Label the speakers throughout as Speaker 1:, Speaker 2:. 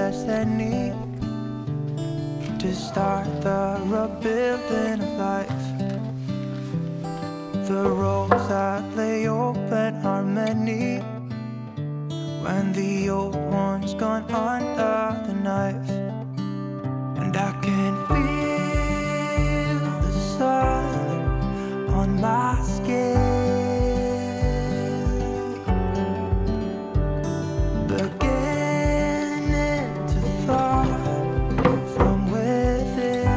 Speaker 1: as any to start the rebuilding of life. The roads that lay open are many when the old one's gone under the knife. And I can feel the sun on my skin, beginning to thaw from within.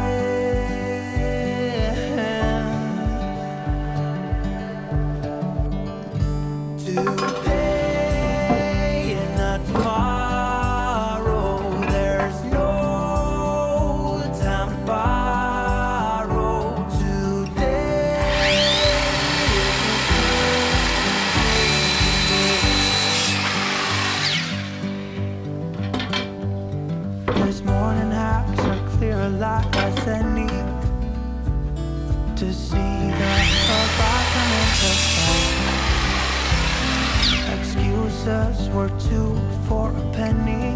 Speaker 1: Today and not tomorrow, there's no time to borrow. Today this morning has are clear a lot as any to see the bottom of the sun. Excuses were 2 for a penny,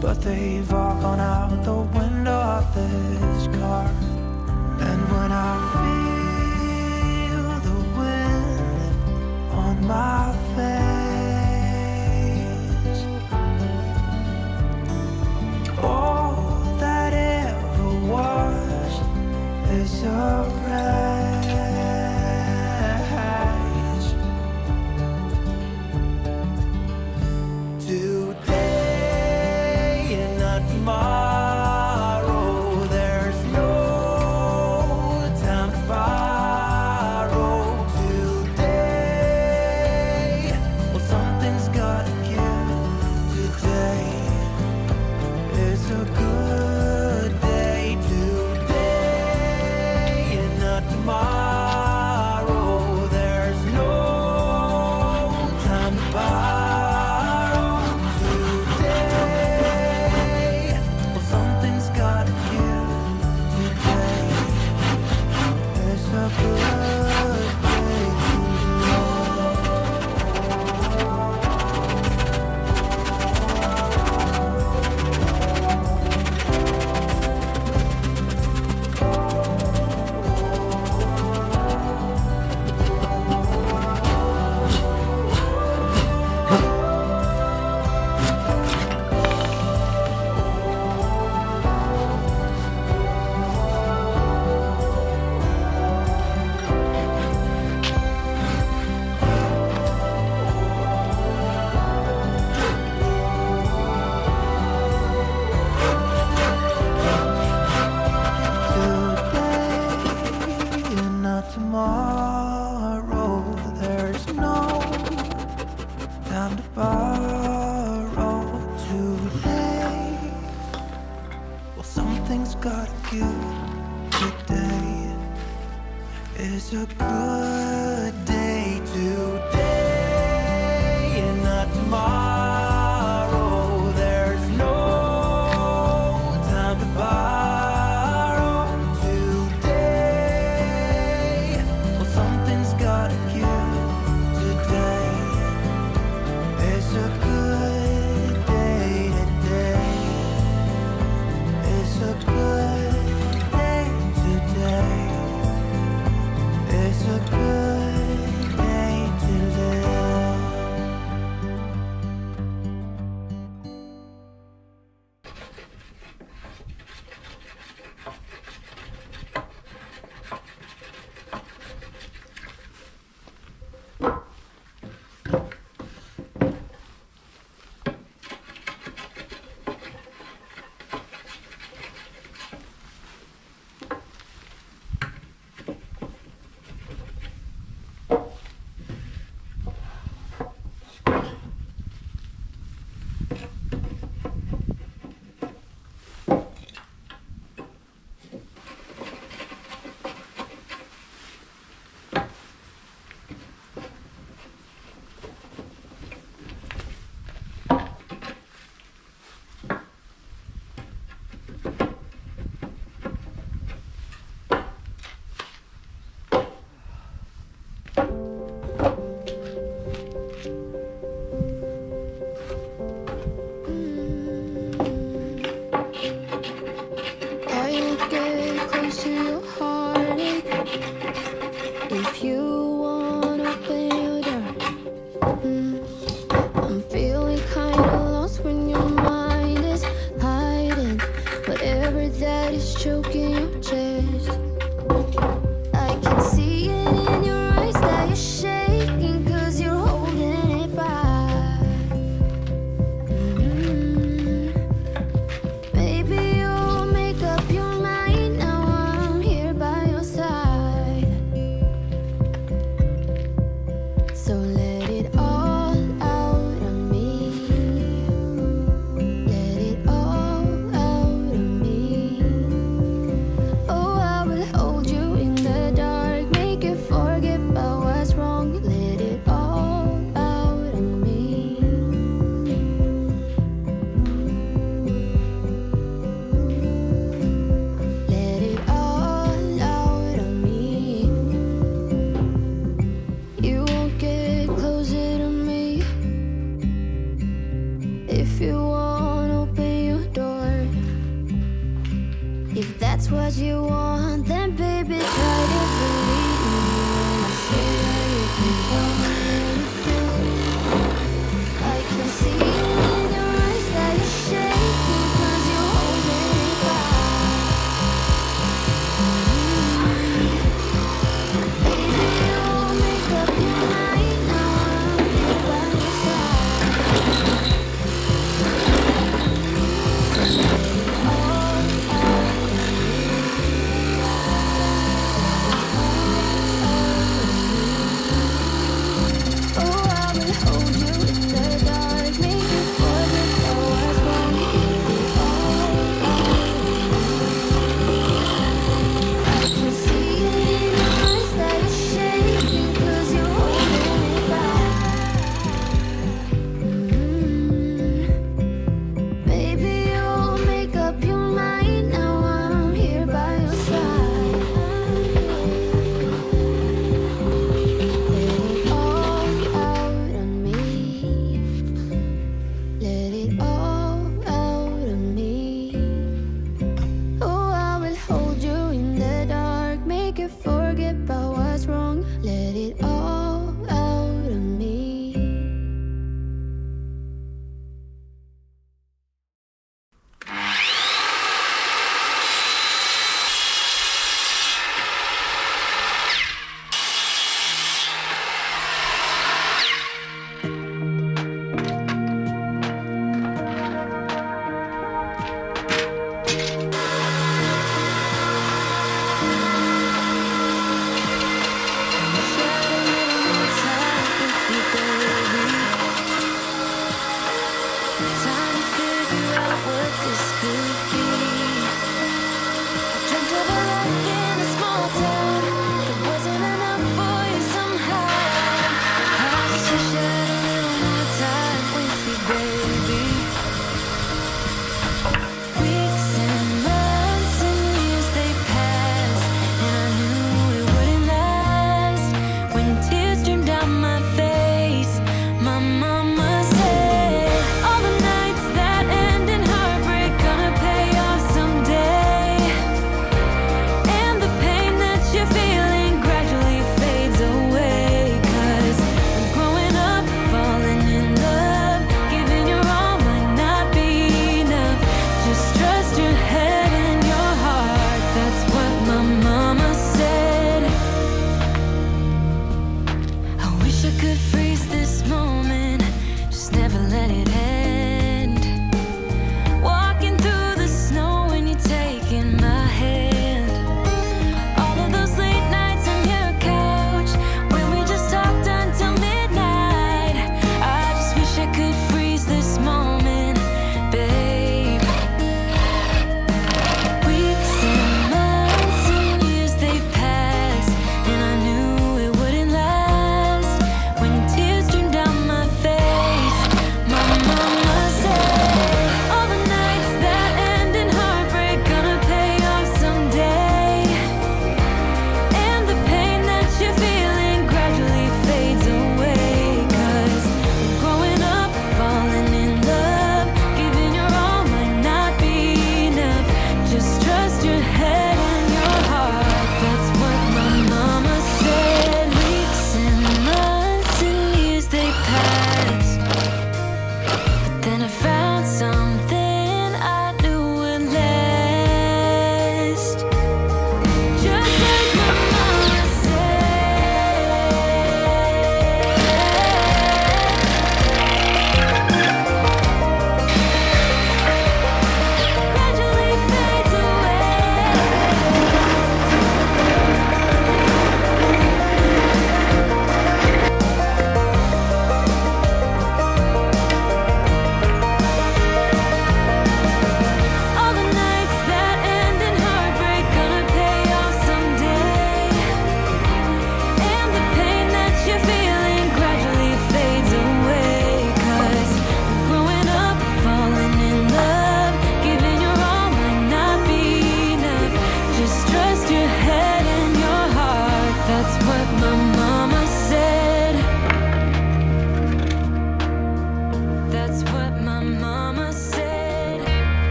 Speaker 1: but they've all gone out the window of this car. And when I feel the wind on my face, all that ever was is a wreck. Today and not tomorrow, there's no time to borrow. Today, well, something's gotta give. Today is a good day. Today and not tomorrow, there's no time to borrow. Today, well, something's gotta give. Today is a good day. Today and not tomorrow, there's no time to borrow. Today, well, something's gotta give. Today is a good day. Today and not tomorrow, there's no time to borrow. Today, well, something's gotta give. Today is a good day. Today is a good day. Today is a good
Speaker 2: that's what you want, then baby try to believe me when I say that you can tell me anything. I can see in your eyes that you're shaking 'cause you're holding me back. Baby, you won't make up your mind now. I'm here by your side. Time to figure out what this could